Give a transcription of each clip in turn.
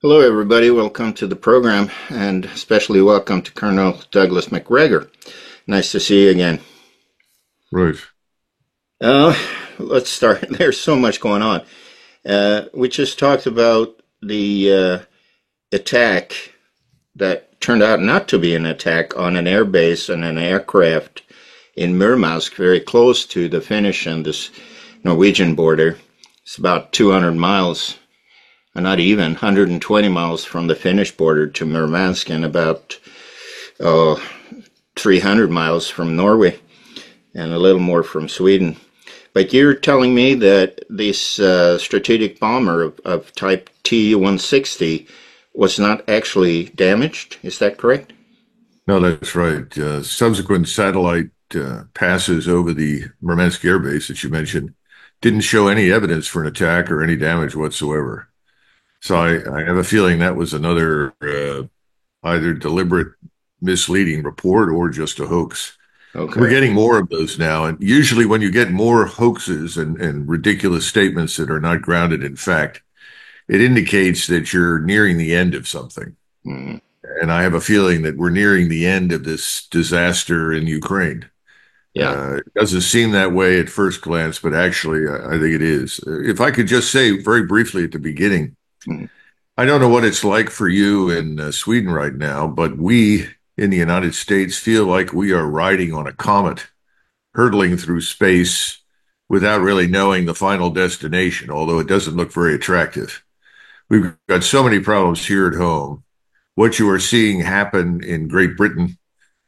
Hello, everybody. Welcome to the program, and especially welcome to Colonel Douglas Macgregor. Nice to see you again. Right. Uh, let's start. There's so much going on. We just talked about the attack that turned out not to be an attack on an airbase and an aircraft in Murmansk, very close to the Finnish and this Norwegian border. It's about 200 miles, not even 120 miles from the Finnish border to Murmansk, and about 300 miles from Norway, and a little more from Sweden. But you're telling me that this strategic bomber of type T-160 was not actually damaged. Is that correct? No, that's right. Subsequent satellite passes over the Murmansk Air Base that you mentioned didn't show any evidence for an attack or any damage whatsoever. So I have a feeling that was another either deliberate misleading report or just a hoax. We're Okay. getting more of those now. And usually when you get more hoaxes and ridiculous statements that are not grounded in fact, it indicates that you're nearing the end of something. Mm, And I have a feeling that we're nearing the end of this disaster in Ukraine. yeah. It doesn't seem that way at first glance, but actually, I think it is. If I could just say very briefly at the beginning, Mm, I don't know what it's like for you in Sweden right now, but we in the United States feel like we are riding on a comet, hurtling through space without really knowing the final destination, although it doesn't look very attractive. We've got so many problems here at home. What you are seeing happen in Great Britain,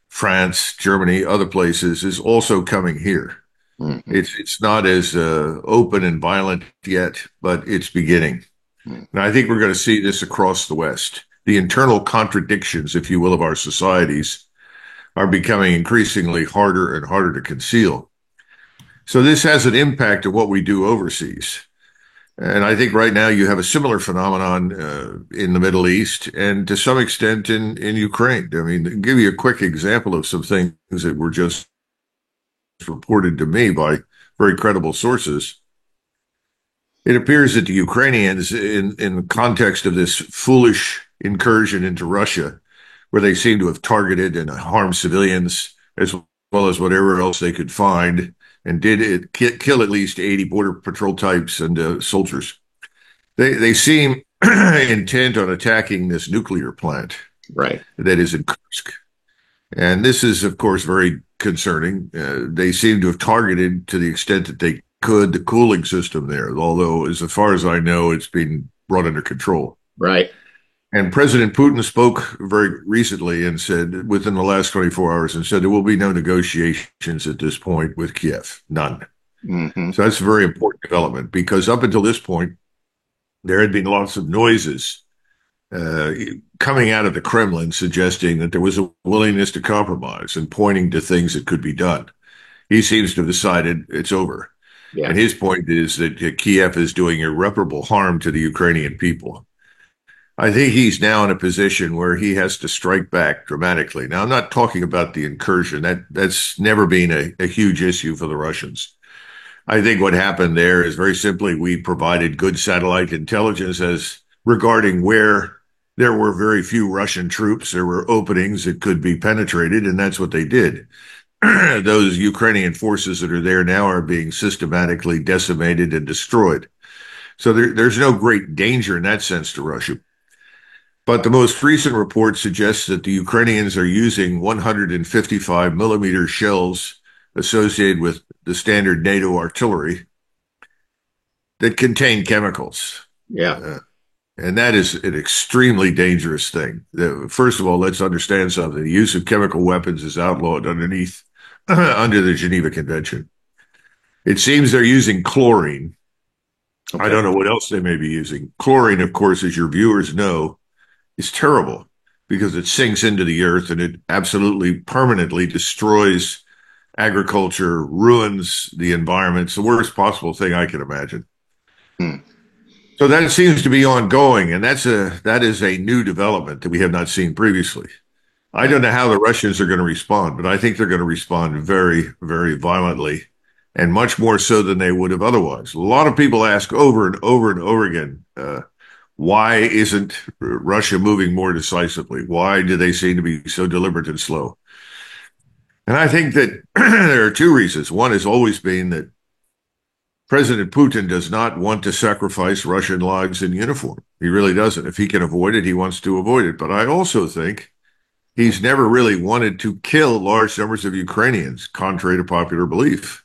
France, Germany, other places is also coming here. mm, It's not as open and violent yet, but it's beginning. mm. And I think we're going to see this across the West. The internal contradictions, if you will, of our societies are becoming increasingly harder and harder to conceal. So this has an impact on what we do overseas. And I think right now you have a similar phenomenon in the Middle East and to some extent in Ukraine. I mean, to give you a quick example of some things that were just reported to me by very credible sources. It appears that the Ukrainians, in the context of this foolish incursion into Russia, where they seem to have targeted and harmed civilians as well as whatever else they could find, and did it kill at least 80 border patrol types and soldiers. They seem intent on attacking this nuclear plant Right. that is in Kursk. And this is, of course, very concerning. They seem to have targeted to the extent that they could the cooling system there, although, as far as I know, it's been brought under control. Right. And President Putin spoke very recently and said, within the last 24 hours, and said there will be no negotiations at this point with Kiev, none. Hmm. So that's a very important development because up until this point, there had been lots of noises uh, coming out of the Kremlin suggesting that there was a willingness to compromise and pointing to things that could be done. He seems to have decided it's over. Yeah. And his point is that Kiev is doing irreparable harm to the Ukrainian people. I think he's now in a position where he has to strike back dramatically. Now, I'm not talking about the incursion. That's never been a huge issue for the Russians. I think what happened there is very simply we provided good satellite intelligence as regarding where there were very few Russian troops. There were openings that could be penetrated, and that's what they did. Those Ukrainian forces that are there now are being systematically decimated and destroyed. So there's no great danger in that sense to Russia. But the most recent report suggests that the Ukrainians are using 155 millimeter shells associated with the standard NATO artillery that contain chemicals. Yeah. Uh, and that is an extremely dangerous thing. First of all, let's understand something. The use of chemical weapons is outlawed underneath under the Geneva Convention. It seems they're using chlorine. I Okay. don't know what else they may be using. Chlorine, of course, as your viewers know, is terrible because it sinks into the earth and it absolutely permanently destroys agriculture, ruins the environment. It's the worst possible thing I can imagine. Hmm. So that seems to be ongoing, and that is a new development that we have not seen previously. I Yeah. don't know how the Russians are going to respond, but I think they're going to respond very, very violently and much more so than they would have otherwise. A lot of people ask over and over and over again, Why isn't Russia moving more decisively? Why do they seem to be so deliberate and slow? And I think that there are two reasons. One has always been that President Putin does not want to sacrifice Russian lives in uniform. He really doesn't. If he can avoid it, he wants to avoid it. But I also think he's never really wanted to kill large numbers of Ukrainians, contrary to popular belief.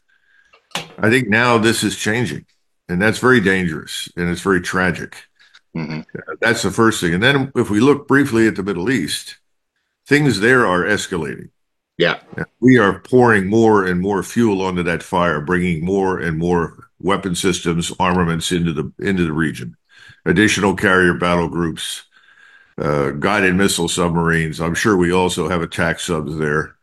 I think now this is changing, and that's very dangerous, and it's very tragic. Hmm. That's the first thing. And then if we look briefly at the Middle East, things there are escalating. Yeah. We are pouring more and more fuel onto that fire, bringing more and more weapon systems, armaments into the region. Additional carrier battle groups, guided missile submarines. I'm sure we also have attack subs there.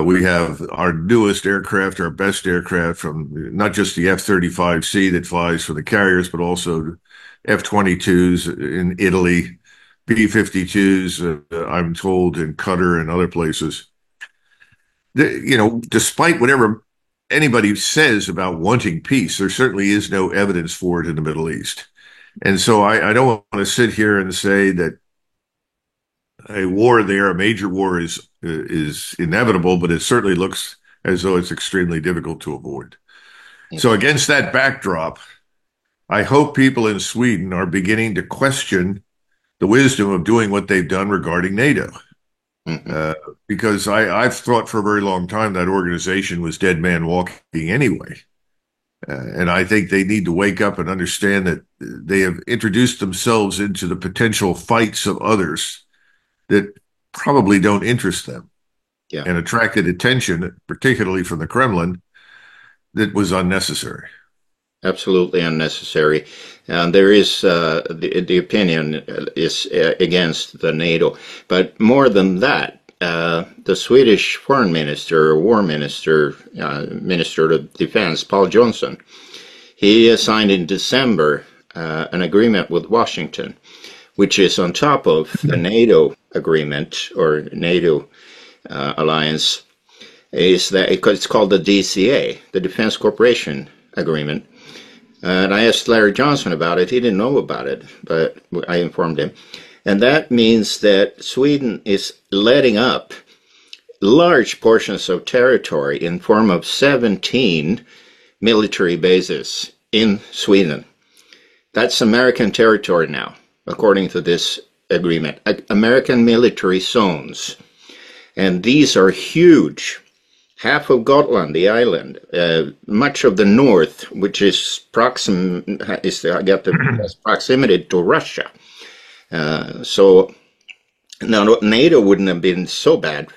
We have our newest aircraft, our best aircraft from not just the F-35C that flies for the carriers, but also F-22s in Italy, B-52s, I'm told, in Qatar and other places. Despite whatever anybody says about wanting peace, there certainly is no evidence for it in the Middle East. And so I don't want to sit here and say that a war there, a major war is inevitable, but it certainly looks as though it's extremely difficult to avoid. So against that backdrop, I hope people in Sweden are beginning to question the wisdom of doing what they've done regarding NATO. Hmm. Because I've thought for a very long time that organization was dead man walking anyway. And I think they need to wake up and understand that they have introduced themselves into the potential fights of others that probably don't interest them, Yeah. and attracted attention, particularly from the Kremlin, that was unnecessary. Absolutely unnecessary. And there is the opinion is against the NATO, but more than that, the Swedish foreign minister, or war minister, minister of defense, Paul Johnson, he signed in December an agreement with Washington, which is on top of the NATO agreement or NATO alliance. Is that it's called the DCA, the Defense Cooperation Agreement. And I asked Larry Johnson about it. He didn't know about it, but I informed him. And that means that Sweden is letting up large portions of territory in form of 17 military bases in Sweden. That's American territory now, according to this agreement. American military zones. And these are huge. Half of Gotland, the island, much of the north, which is the proximity to Russia. So now NATO wouldn't have been so bad,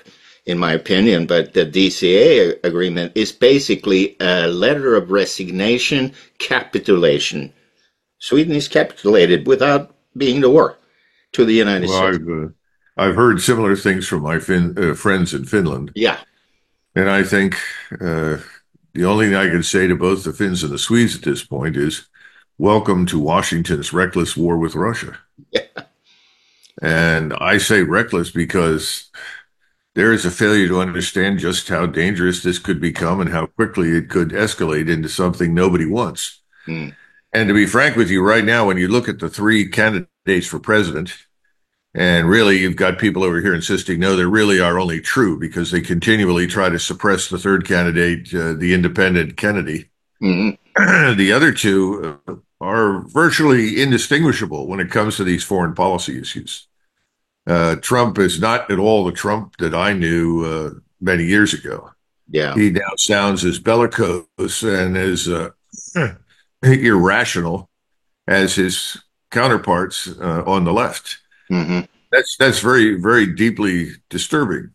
in my opinion, but the DCA agreement is basically a letter of resignation, capitulation. Sweden is capitulated without being the war to the United Well, States. I've heard similar things from my friends in Finland, Yeah. and I think the only thing I can say to both the Finns and the Swedes at this point is, welcome to Washington's reckless war with Russia. Yeah. And I say reckless because there is a failure to understand just how dangerous this could become and how quickly it could escalate into something nobody wants. Mm. And to be frank with you, right now, when you look at the three candidates for president, and really you've got people over here insisting, no, there really are only true, because they continually try to suppress the third candidate, the independent Kennedy. Mm-hmm. The other two are virtually indistinguishable when it comes to these foreign policy issues. Trump is not at all the Trump that I knew many years ago. Yeah. He now sounds as bellicose and as irrational as his counterparts on the left. Mm-hmm. That's very, very deeply disturbing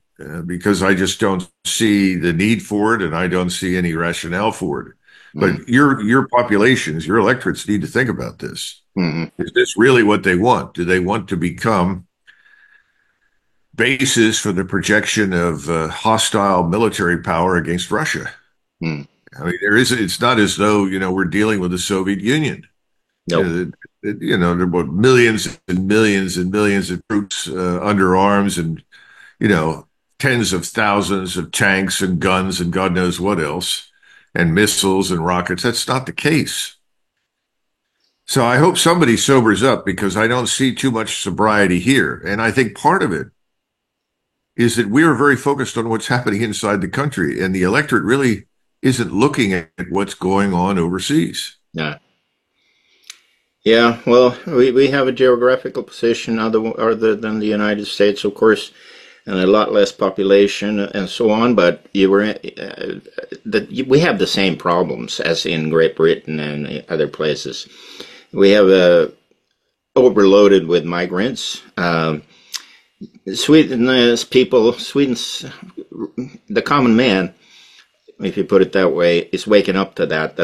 because I just don't see the need for it, and I don't see any rationale for it. But your populations, your electorates need to think about this. Mm-hmm. Is this really what they want? Do they want to become basis for the projection of hostile military power against Russia? Mm. I mean, it's not as though, we're dealing with the Soviet Union. No. There were millions and millions and millions of troops under arms, and, tens of thousands of tanks and guns and God knows what else, and missiles and rockets. That's not the case. So I hope somebody sobers up because I don't see too much sobriety here. And I think part of it is that we are very focused on what's happening inside the country, and the electorate really isn't looking at what's going on overseas. Yeah. Yeah, well, we have a geographical position other than the United States, of course, and a lot less population and so on. But we have the same problems as in Great Britain and other places. We have overloaded with migrants. Sweden's the common man, if you put it that way, is waking up to that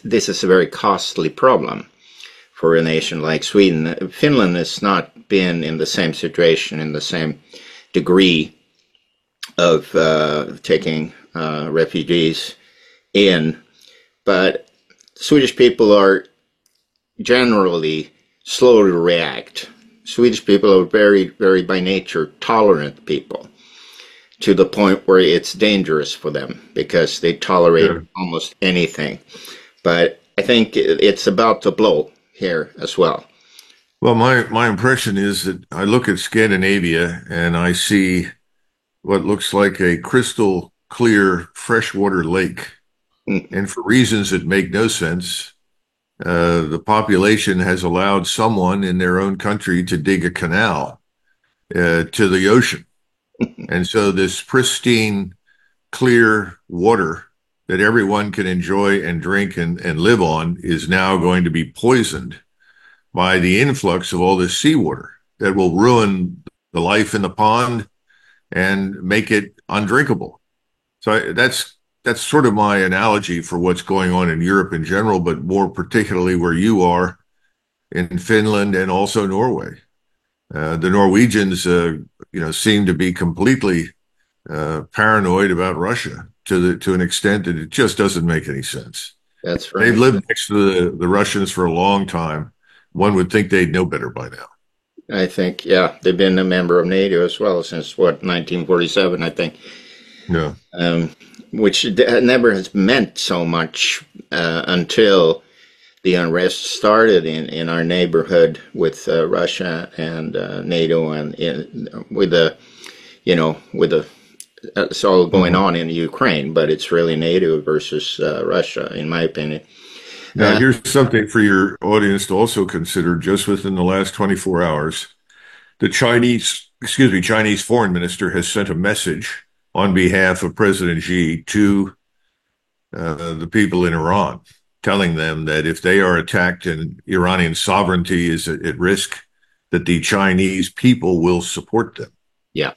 this is a very costly problem for a nation like Sweden. Finland has not been in the same situation, in the same degree of taking refugees in, but Swedish people are generally slow to react. Swedish people are very, very by nature tolerant people to the point where it's dangerous for them because they tolerate almost anything. But I think it's about to blow here as well. Well, my impression is that I look at Scandinavia and I see what looks like a crystal clear freshwater lake. And for reasons that make no sense, the population has allowed someone in their own country to dig a canal to the ocean. And so this pristine, clear water that everyone can enjoy and drink and live on is now going to be poisoned by the influx of all this seawater that will ruin the life in the pond and make it undrinkable. So that's sort of my analogy for what's going on in Europe in general, but more particularly where you are in Finland and also Norway. The Norwegians, seem to be completely paranoid about Russia to an extent that it just doesn't make any sense. That's They've right. lived next to the Russians for a long time. One would think they'd know better by now. I think, yeah, they've been a member of NATO as well since what, 1947, I think, Yeah. which never has meant so much until the unrest started in our neighborhood with Russia and NATO and with the it's all going Mhm. on in Ukraine, but it's really NATO versus Russia, in my opinion. Now, Uh, here's something for your audience to also consider. Just within the last 24 hours, the Chinese foreign minister has sent a message on behalf of President Xi to the people in Iran, telling them that if they are attacked and Iranian sovereignty is at risk, that the Chinese people will support them. yeah,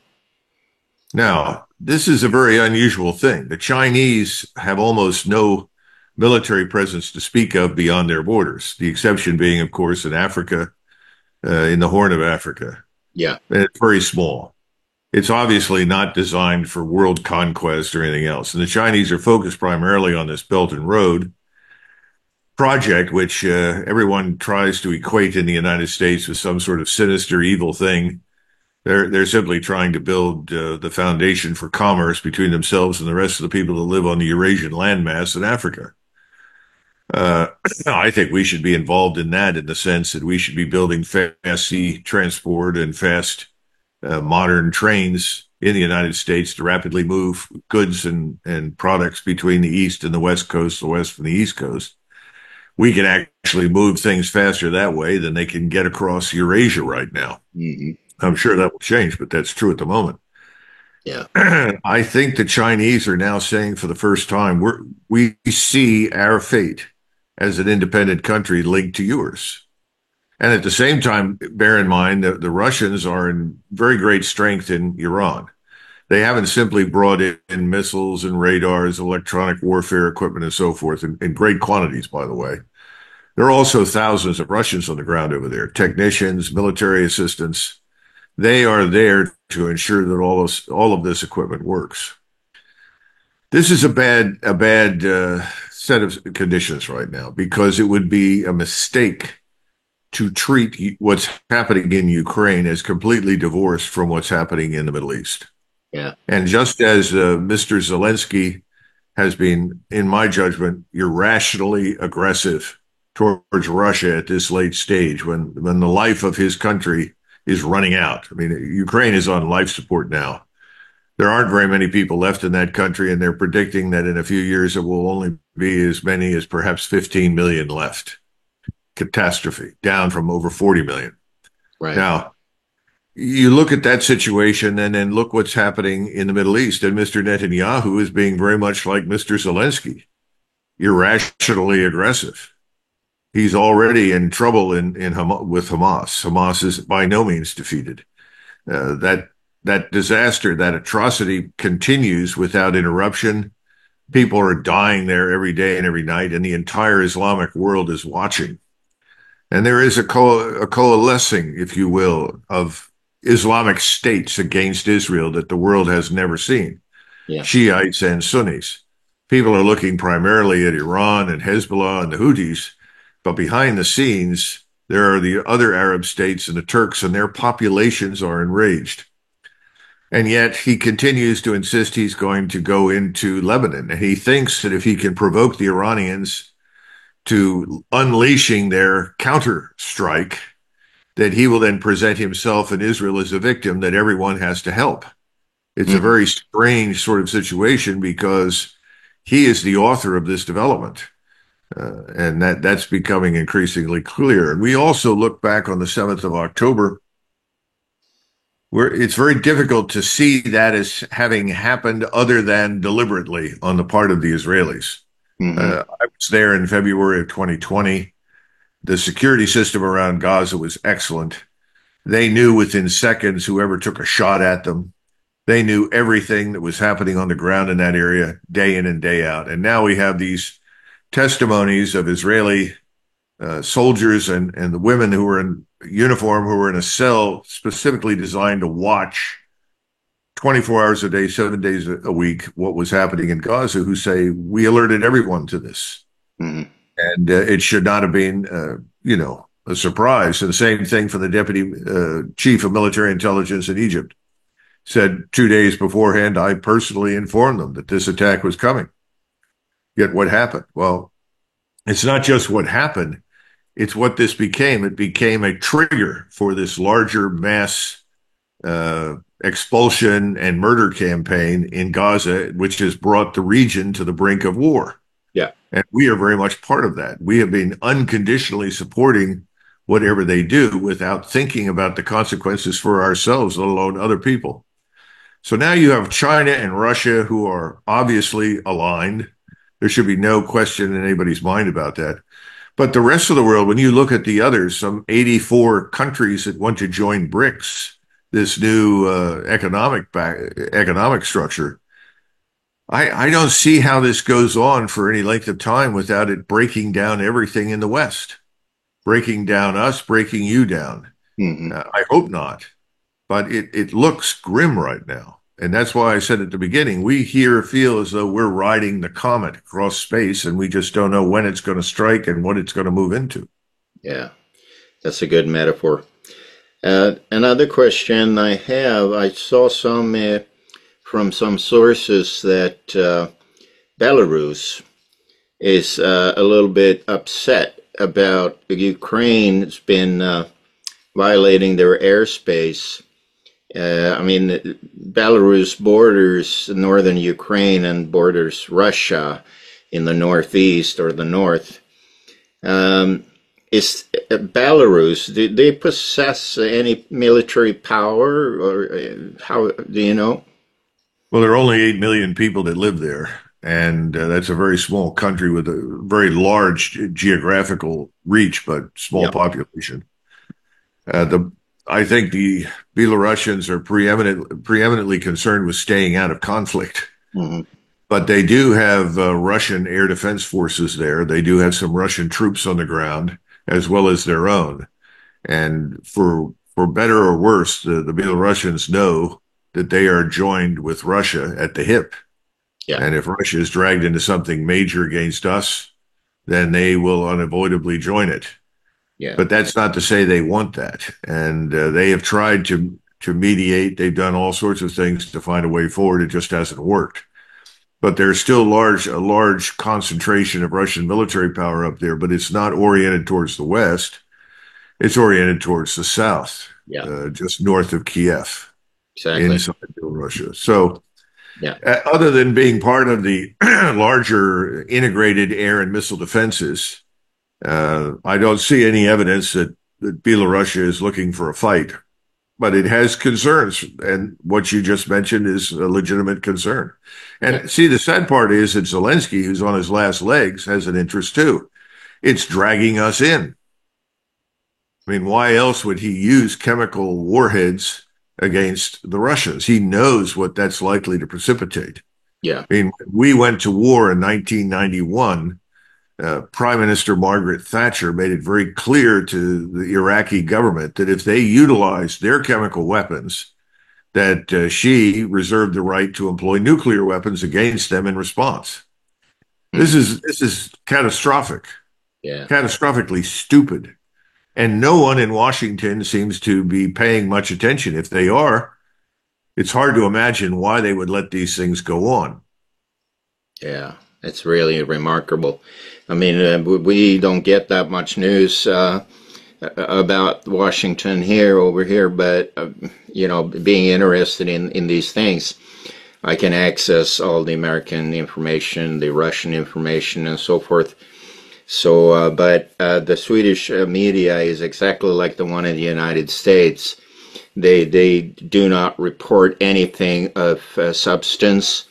Now, this is a very unusual thing. The Chinese have almost no military presence to speak of beyond their borders, the exception being, of course, in Africa, in the Horn of Africa. yeah, And it's very small. It's obviously not designed for world conquest or anything else. And the Chinese are focused primarily on this Belt and Road project, which everyone tries to equate in the United States with some sort of sinister, evil thing. They're simply trying to build the foundation for commerce between themselves and the rest of the people that live on the Eurasian landmass in Africa. Uh, I think we should be involved in that in the sense that we should be building fast sea transport and fast modern trains in the United States to rapidly move goods and products between the East and the West Coast, the West and the East Coast. We can actually move things faster that way than they can get across Eurasia right now. hmm I'm sure that will change, but that's true at the moment. yeah, I think the Chinese are now saying for the first time, we see our fate as an independent country linked to yours. And at the same time, bear in mind that the Russians are in very great strength in Iran. They haven't simply brought in missiles and radars, electronic warfare equipment, and so forth in great quantities, by the way. There are also thousands of Russians on the ground over there, technicians, military assistants. They are there to ensure that all of this equipment works. This is a bad set of conditions right now because it would be a mistake to treat what's happening in Ukraine as completely divorced from what's happening in the Middle East. yeah, And just as Mr. Zelensky has been, in my judgment, irrationally aggressive towards Russia at this late stage when the life of his country is running out. I mean, Ukraine is on life support now. There aren't very many people left in that country, and they're predicting that in a few years it will only be as many as perhaps 15 million left. Catastrophe, down from over 40 million. Right. Now, you look at that situation and then look what's happening in the Middle East. And Mr. Netanyahu is being very much like Mr. Zelensky, irrationally aggressive. He's already in trouble with Hamas. Hamas is by no means defeated. That disaster, that atrocity continues without interruption. People are dying there every day and every night, and the entire Islamic world is watching. And there is a coalescing, if you will, of Islamic states against Israel that the world has never seen. Yeah. Shiites and Sunnis. People are looking primarily at Iran and Hezbollah and the Houthis, but behind the scenes, there are the other Arab states and the Turks, and their populations are enraged. And yet he continues to insist he's going to go into Lebanon. And he thinks that if he can provoke the Iranians to unleashing their counter strike, that he will then present himself and Israel as a victim that everyone has to help. It's a very strange sort of situation because he is the author of this development. And that's becoming increasingly clear. And we also look back on the 7th of October, where it's very difficult to see that as having happened other than deliberately on the part of the Israelis. I was there in February of 2020. The security system around Gaza was excellent. They knew within seconds whoever took a shot at them. They knew everything that was happening on the ground in that area day in and day out. And now we have these testimonies of Israeli soldiers and the women who were in uniform, who were in a cell specifically designed to watch 24 hours a day, 7 days a week, what was happening in Gaza, who say, we alerted everyone to this. And it should not have been, a surprise. And the same thing for the deputy chief of military intelligence in Egypt. Said 2 days beforehand, I personally informed them that this attack was coming. Yet what happened? Well, it's not just what happened. It's what this became. It became a trigger for this larger mass expulsion and murder campaign in Gaza, which has brought the region to the brink of war. Yeah. And we are very much part of that. We have been unconditionally supporting whatever they do without thinking about the consequences for ourselves, let alone other people. So now you have China and Russia who are obviously aligned. There should be no question in anybody's mind about that. But the rest of the world, when you look at the others, some 84 countries that want to join BRICS, this new economic structure, I don't see how this goes on for any length of time without it breaking down everything in the West, breaking down us, breaking you down. I hope not, but it looks grim right now. And that's why I said at the beginning, we here feel as though we're riding the comet across space and we just don't know when it's going to strike and what it's going to move into. Yeah, that's a good metaphor. Another question I have, I saw from some sources that Belarus is a little bit upset about Ukraine's been violating their airspace. Belarus borders northern Ukraine and borders Russia in the northeast or the north. Is Belarus, do they possess any military power, or how do you know? Well, there are only 8 million people that live there, and that's a very small country with a very large geographical reach, but small population. I think the Belarusians are preeminently concerned with staying out of conflict. But they do have Russian air defense forces there. They do have some Russian troops on the ground, as well as their own. And for better or worse, the Belarusians know that they are joined with Russia at the hip. Yeah. And if Russia is dragged into something major against us, then they will unavoidably join it. Yeah. But that's not to say they want that. And they have tried to mediate. They've done all sorts of things to find a way forward. It just hasn't worked. but there's still a large concentration of Russian military power up there, but it's not oriented towards the west. It's oriented towards the south, Yeah, just north of Kiev, exactly. inside Russia. So, Yeah, other than being part of the larger integrated air and missile defenses, I don't see any evidence that Belarus is looking for a fight. But it has concerns, and what you just mentioned is a legitimate concern. yeah, And see, the sad part is that Zelensky, who's on his last legs, has an interest too. It's dragging us in. I mean, why else would he use chemical warheads against the Russians? He knows what that's likely to precipitate. yeah. I mean, we went to war in 1991. Prime Minister Margaret Thatcher made it very clear to the Iraqi government that if they utilized their chemical weapons, that she reserved the right to employ nuclear weapons against them in response. Hmm. This is catastrophic, Yeah, catastrophically stupid. And no one in Washington seems to be paying much attention. If they are, it's hard to imagine why they would let these things go on. yeah. It's really remarkable. I mean, we don't get that much news about Washington here over here, but being interested in these things, I can access all the American information, the Russian information, and so forth. So, but the Swedish media is exactly like the one in the United States. They do not report anything of substance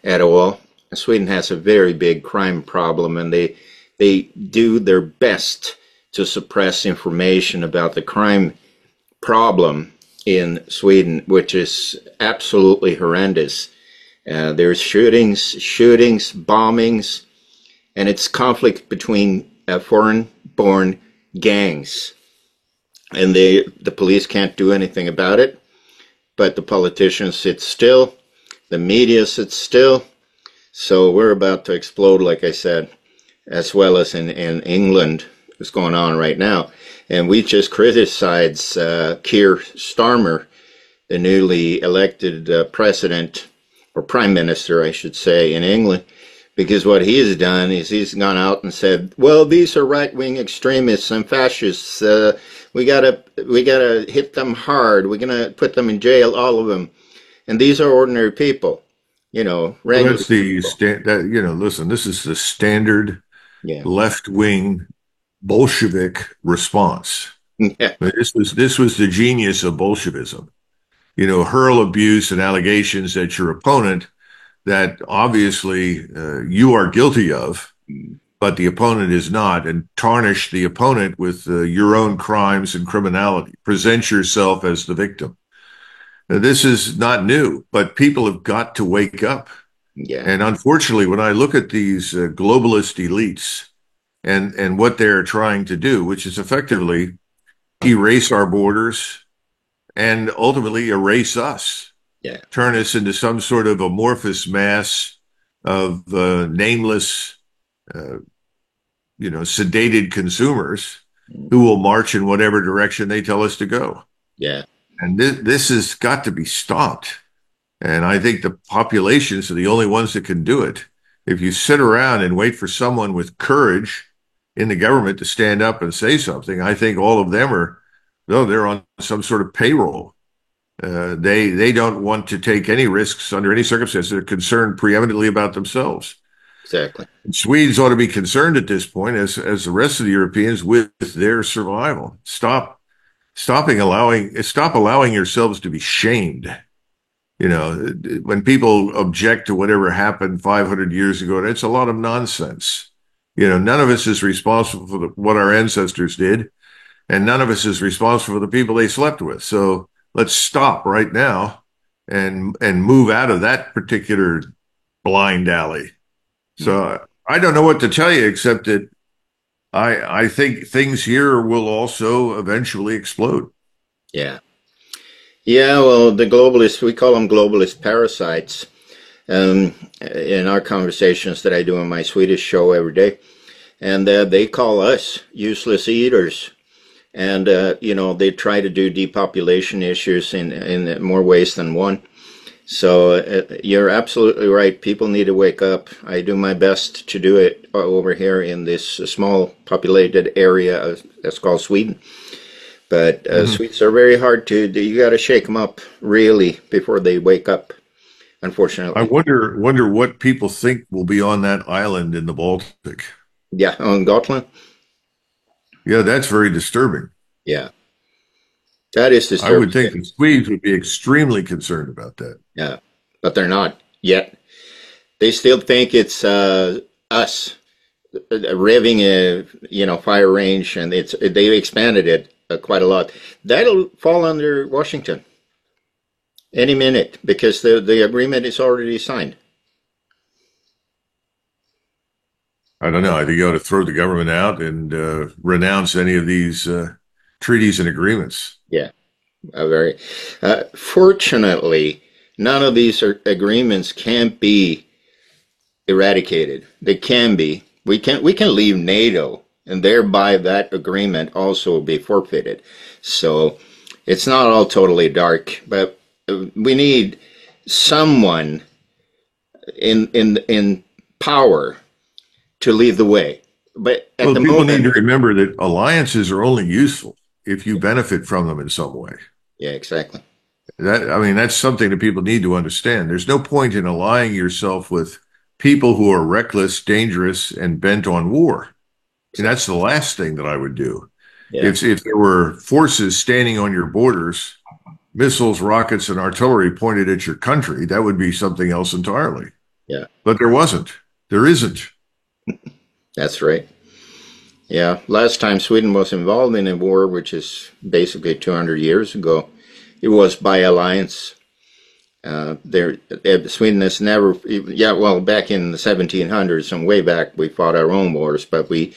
at all. Sweden has a very big crime problem, and they do their best to suppress information about the crime problem in Sweden, which is absolutely horrendous. There's shootings, bombings, and it's conflict between foreign-born gangs, and the police can't do anything about it. But the politicians sit still, the media sits still. So we're about to explode, like I said, as well as in England, what's going on right now. And we just criticized Keir Starmer, the newly elected president, or prime minister, I should say, in England, because what he has done is he's gone out and said, well, these are right-wing extremists and fascists. We gotta hit them hard. We're gonna put them in jail, all of them. And these are ordinary people. Well, Regular that's the people. listen, this is the standard Yeah. left-wing Bolshevik response. Yeah. This was the genius of Bolshevism. Hurl abuse and allegations at your opponent that obviously you are guilty of, but the opponent is not, and tarnish the opponent with your own crimes and criminality. Present yourself as the victim. Now, this is not new, but people have got to wake up. Yeah. And unfortunately, when I look at these globalist elites and what they're trying to do, which is effectively erase our borders and ultimately erase us, Yeah. turn us into some sort of amorphous mass of nameless, uh, sedated consumers who will march in whatever direction they tell us to go. Yeah. And this has got to be stopped. And I think the populations are the only ones that can do it. If you sit around and wait for someone with courage in the government to stand up and say something, I think all of them are, no, they're on some sort of payroll. They don't want to take any risks under any circumstances. They're concerned preeminently about themselves. Exactly. And Swedes ought to be concerned at this point, as the rest of the Europeans, with their survival. Stop allowing yourselves to be shamed. When people object to whatever happened 500 years ago, it's a lot of nonsense. None of us is responsible for what our ancestors did, and none of us is responsible for the people they slept with. So let's stop right now and move out of that particular blind alley. So I don't know what to tell you except that I think things here will also eventually explode. Yeah. Yeah. Well, the globalists, we call them globalist parasites. In our conversations that I do on my Swedish show every day, and they call us useless eaters. And they try to do depopulation issues in more ways than one. So you're absolutely right. People need to wake up. I do my best to do it over here in this small populated area that's called Sweden. But Mhm. Swedes are very hard to do. You got to shake them up really before they wake up, I unfortunately. wonder what people think will be on that island in the Baltic. Yeah, on Gotland. Yeah, that's very disturbing. Yeah, that is I would disturbing. think the Swedes would be extremely concerned about that. Yeah, but they're not yet. They still think it's us revving a fire range, and they've expanded it quite a lot. That'll fall under Washington any minute because the agreement is already signed. I don't know. I think you ought to throw the government out and renounce any of these treaties and agreements. Yeah, very. Fortunately, none of these agreements can be eradicated. They can be. We can leave NATO, and thereby that agreement also be forfeited. So it's not all totally dark, but we need someone in power to lead the way. But at Well, the people need moment, to remember that alliances are only useful if you benefit from them in some way. yeah, exactly. I mean, that's something that people need to understand. There's no point in allying yourself with people who are reckless, dangerous, and bent on war. And Exactly. that's the last thing that I would do. Yeah, If there were forces standing on your borders, missiles, rockets, and artillery pointed at your country, that would be something else entirely. yeah, But there wasn't. There isn't. that's right. Yeah, last time Sweden was involved in a war, which is basically 200 years ago, it was by alliance. Sweden has never, yeah, well, back in the 1700s and way back, we fought our own wars, but we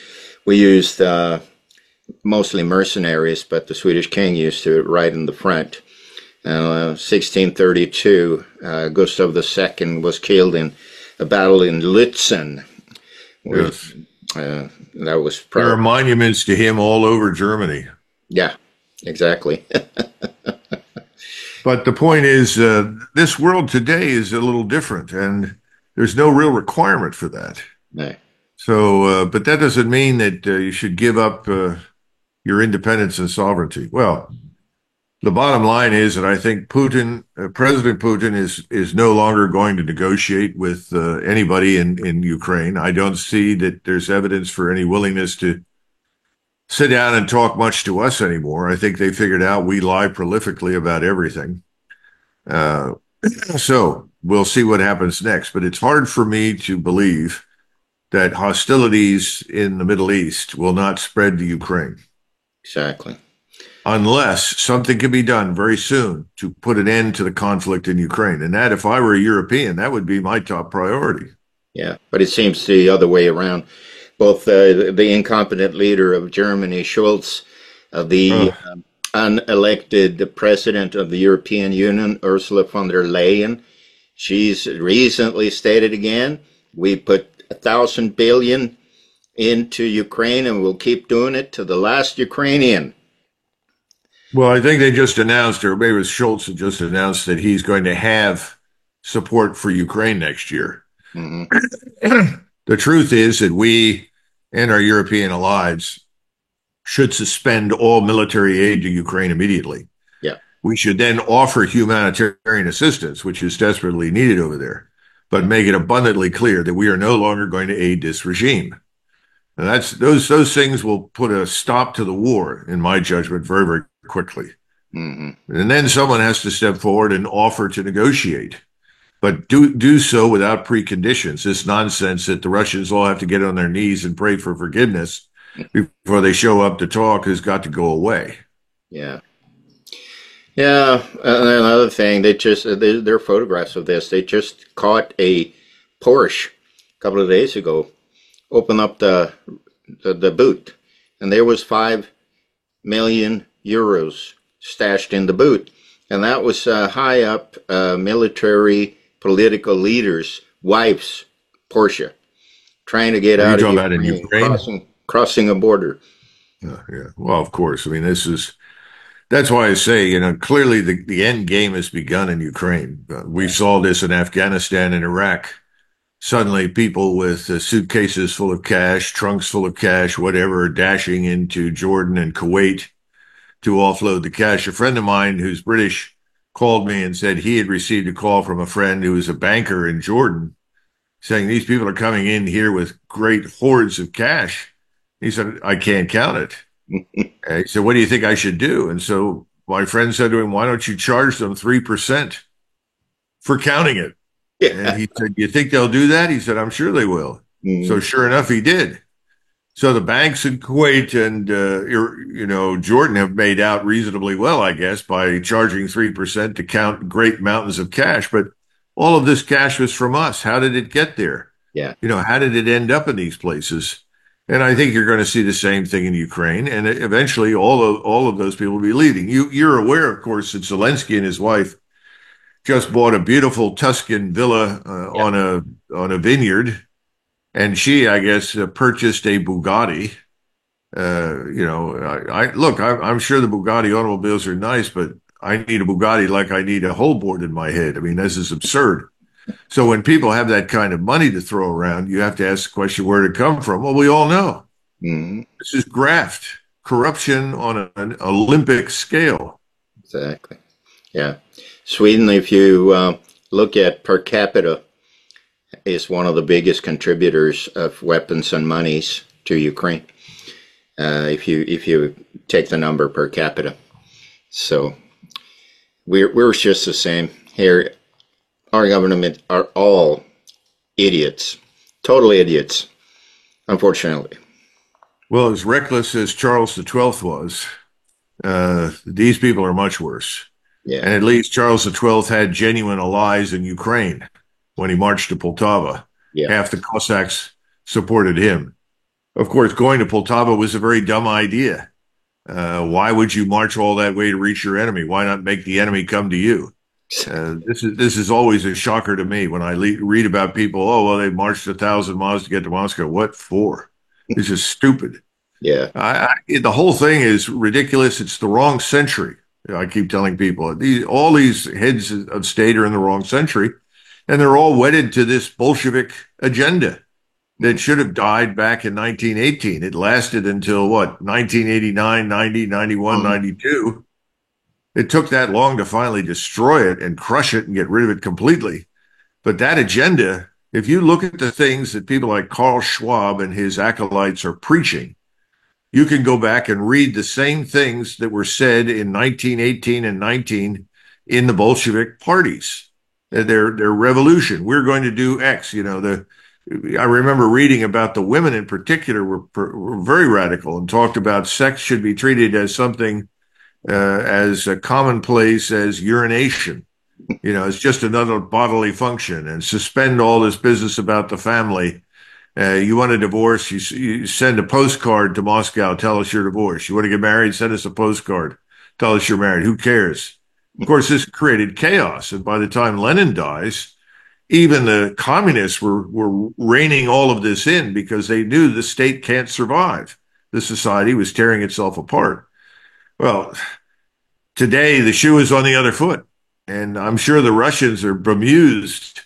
used mostly mercenaries, but the Swedish king used to ride in the front. 1632, Gustav II was killed in a battle in Lützen. We, Yes. that was There are probably, monuments to him all over Germany. yeah, exactly. But the point is, this world today is a little different, and there's no real requirement for that. No, So, but that doesn't mean that you should give up your independence and sovereignty. Well, the bottom line is that I think President Putin is no longer going to negotiate with anybody in Ukraine. I don't see that there's evidence for any willingness to sit down and talk much to us anymore. I think they figured out we lie prolifically about everything. Uh, so we'll see what happens next. But it's hard for me to believe that hostilities in the Middle East will not spread to Ukraine exactly. unless something can be done very soon to put an end to the conflict in Ukraine. And that, if I were a European, that would be my top priority. Yeah, but it seems the other way around. Both the incompetent leader of Germany, Schulz, the Uh, unelected president of the European Union, Ursula von der Leyen, she's recently stated again, we put 1,000 billion into Ukraine and we'll keep doing it to the last Ukrainian. well, I think they just announced, or maybe it was Schultz that just announced that he's going to have support for Ukraine next year. Hmm. The truth is that we and our European allies should suspend all military aid to Ukraine immediately. Yeah, We should then offer humanitarian assistance, which is desperately needed over there, but make it abundantly clear that we are no longer going to aid this regime. And those things will put a stop to the war, in my judgment, very, very quickly. hmm, And then someone has to step forward and offer to negotiate, but do so without preconditions. This nonsense that the Russians all have to get on their knees and pray for forgiveness before they show up to talk has got to go away. yeah. Yeah, and another thing, there are photographs of this. They just caught a Porsche a couple of days ago, open up the boot, and there was 5 million euros stashed in the boot, and that was high up military political leaders' wives' Porsche, trying to get Are you out of talking about in Ukraine, Ukraine? crossing a border. Yeah. Well, of course. I mean, this is That's why I say, clearly the end game has begun in Ukraine. We saw this in Afghanistan and Iraq. Suddenly, people with suitcases full of cash, trunks full of cash, whatever, are dashing into Jordan and Kuwait to offload the cash. A friend of mine who's British called me and said he had received a call from a friend who was a banker in Jordan saying these people are coming in here with great hordes of cash. He said, I can't count it. And he said, what do you think I should do? And so my friend said to him, why don't you charge them 3% for counting it? And Yeah. he said, you think they'll do that? He said, I'm sure they will. So Mm, sure enough, he did. So the banks in Kuwait and Jordan have made out reasonably well, I guess, by charging 3% to count great mountains of cash. But all of this cash was from us. How did it get there? yeah. How did it end up in these places? And I think you're going to see the same thing in Ukraine, and eventually all of those people will be leaving. You're aware, of course, that Zelensky and his wife just bought a beautiful Tuscan villa Yeah. on a vineyard, and she, I guess, purchased a Bugatti. I'm sure the Bugatti automobiles are nice, but I need a Bugatti like I need a hole bored in my head. I mean, this is absurd. So when people have that kind of money to throw around, you have to ask the question, where did it come from? Well, we all know Mm, this is graft, corruption on an Olympic scale. exactly. Yeah. Sweden, if you look at per capita, is one of the biggest contributors of weapons and monies to Ukraine. If you take the number per capita, so we're just the same here. Our government are all idiots, total idiots, unfortunately. Well, as reckless as Charles XII was, these people are much worse. Yeah, And at least Charles XII had genuine allies in Ukraine when he marched to Poltava. yeah, Half the Cossacks supported him. Of course, going to Poltava was a very dumb idea. Why would you march all that way to reach your enemy? Why not make the enemy come to you? This is always a shocker to me when I read about people. Oh, well, they marched 1,000 miles to get to Moscow. What for? It's just stupid. yeah, The whole thing is ridiculous. It's the wrong century. I keep telling people all these heads of state are in the wrong century, and they're all wedded to this Bolshevik agenda that should have died back in 1918. It lasted until what, 1989, 90, 91, Mhm. 92. It took that long to finally destroy it and crush it and get rid of it completely. But that agenda, if you look at the things that people like Karl Schwab and his acolytes are preaching, you can go back and read the same things that were said in 1918 and 19 in the Bolshevik parties. Their revolution. We're going to do X. I remember reading about the women in particular were very radical and talked about sex should be treated as something as commonplace as urination. It's just another bodily function, and suspend all this business about the family. You want a divorce, you send a postcard to Moscow, tell us you're divorced. You want to get married, send us a postcard, tell us you're married. Who cares? Of course, this created chaos. And by the time Lenin dies, even the communists were reining all of this in because they knew the state can't survive. The society was tearing itself apart. Well, today the shoe is on the other foot. And I'm sure the Russians are bemused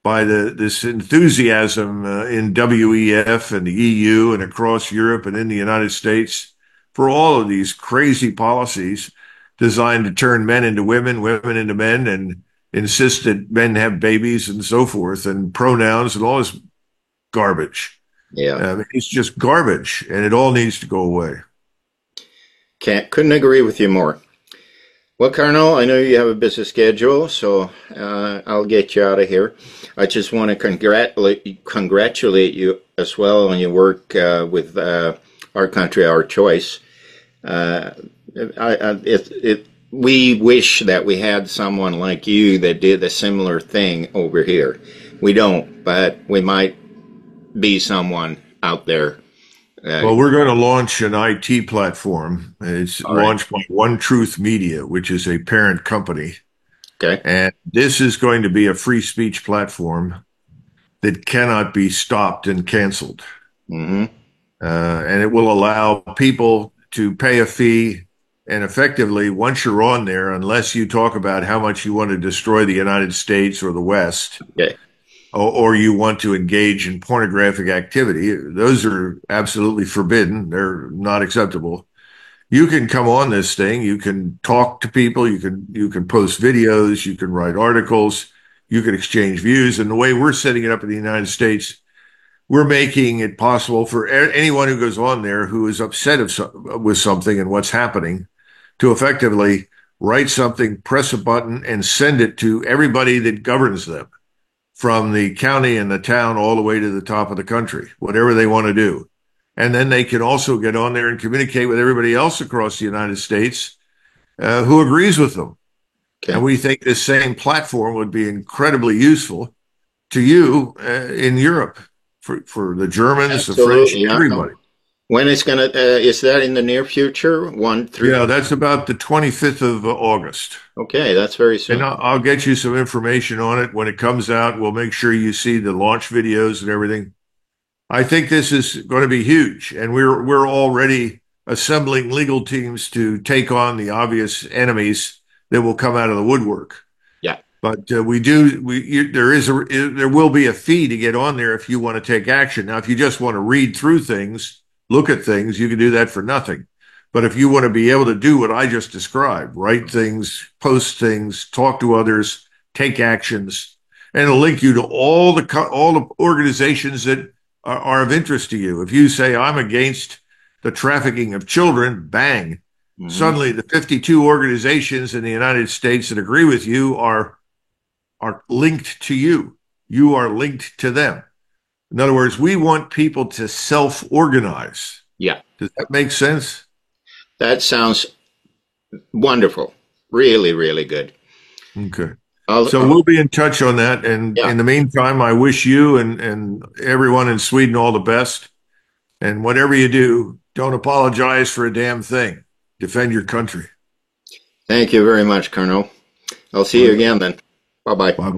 by this enthusiasm in WEF and the EU and across Europe and in the United States for all of these crazy policies designed to turn men into women, women into men, and insist that men have babies and so forth, and pronouns and all this garbage. yeah. It's just garbage, and it all needs to go away. Couldn't agree with you more. Well, Colonel, I know you have a busy schedule, so I'll get you out of here. I just want to congratulate you as well on your work with Our Country, Our Choice. We wish that we had someone like you that did a similar thing over here. We don't, but we might be someone out there. Well, we're going to launch an IT platform. It's All right. launched by One Truth Media, which is a parent company. Okay. And this is going to be a free speech platform that cannot be stopped and canceled. Mm-hmm. And it will allow people to pay a fee And effectively, once you're on there, unless you talk about how much you want to destroy the United States or the West, Okay. or you want to engage in pornographic activity, those are absolutely forbidden. They're not acceptable. You can come on this thing. You can talk to people. You can post videos. You can write articles. You can exchange views. And the way we're setting it up in the United States, we're making it possible for anyone who goes on there who is upset with something and what's happening to effectively write something, press a button, and send it to everybody that governs them, from the county and the town all the way to the top of the country, whatever they want to do. And then they can also get on there and communicate with everybody else across the United States who agrees with them. And Okay. we think this same platform would be incredibly useful to you in Europe, for the Germans, the French, Absolutely. Yeah. everybody. When it's gonna, is that in the near future? One, three. Yeah, that's about the 25th of August. Okay, that's very And soon. I'll get you some information on it when it comes out. We'll make sure you see the launch videos and everything. I think this is going to be huge, and we're already assembling legal teams to take on the obvious enemies that will come out of the woodwork. Yeah. But there will be a fee to get on there if you want to take action. Now, if you just want to read through things, look at things, you can do that for nothing. But if you want to be able to do what I just described, write things, post things, talk to others, take actions, and it'll link you to all the organizations that are of interest to you. If you say I'm against the trafficking of children, bang, Hmm. suddenly the 52 organizations in the United States that agree with you are linked to you. You are linked to them. In other words, we want people to self-organize. Yeah. Does that make sense? That sounds wonderful. Really, really good. Okay. I'll, So I'll we'll be in touch on that. And yeah. in the meantime, I wish you and everyone in Sweden all the best. And whatever you do, don't apologize for a damn thing. Defend your country. Thank you very much, Colonel. I'll see you Bye again then. Bye bye. bye.